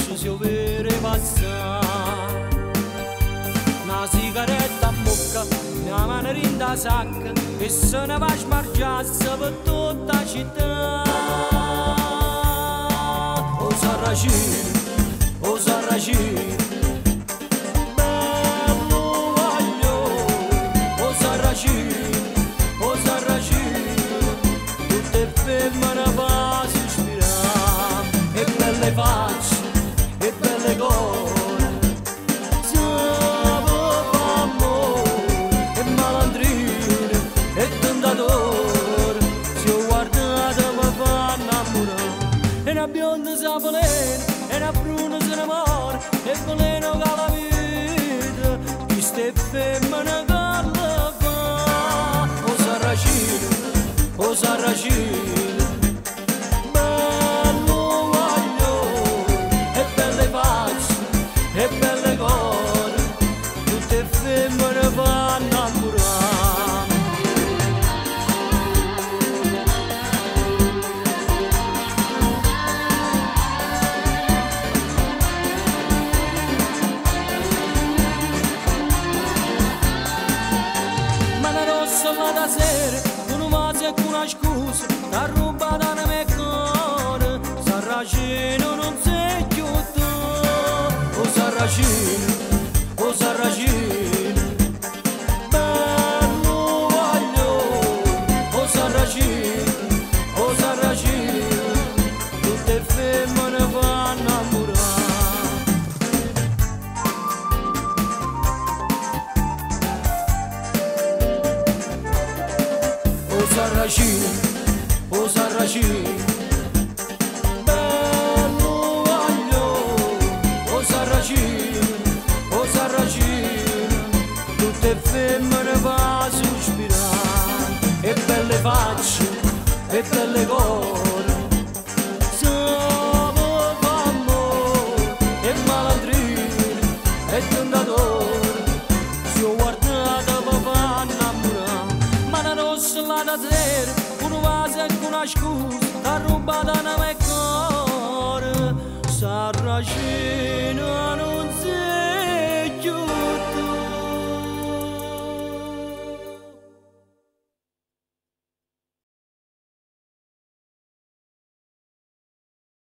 lascia si vede passare. Una sigaretta a bocca, una mano in da sacca, e se ne va a smargiarsi per tutta la città. O Sarracino, o Sarracino, bello voglio, o Sarracino, o Sarracino, tutte femmine fa sospirare, e belle facce, e belle cose, siamo amore, e malandrino, e tentatore, se ho guardato mi fa innamorare, e una bionda sa volere, e una bruna se ne muore, e veleno che la vita, queste femmine che la fa. O Sarracino, o Sarracino, bello voglio, e belle facce, e belle cose, tutte femmine fanno innamorare. Da sera, con un vaso e con una scusa, da rubata nel mio cuore. Sarracino non sei più tu. O Sarracino, o Sarracino, bello voglio. O Sarracino, o Sarracino, tutte femmine fanno innamorare. O Sarracino, o Sarracino, bello voglio. O Sarracino, o Sarracino, tutte femmine fa sospirare, e belle facce, e belle cose, siamo amore, e malandrino, e tentatore, se ho guardato mi fa innamorare. Mana rossa là da sera, un vaso e una scusa, da rubata nel mio cuore. Sarracino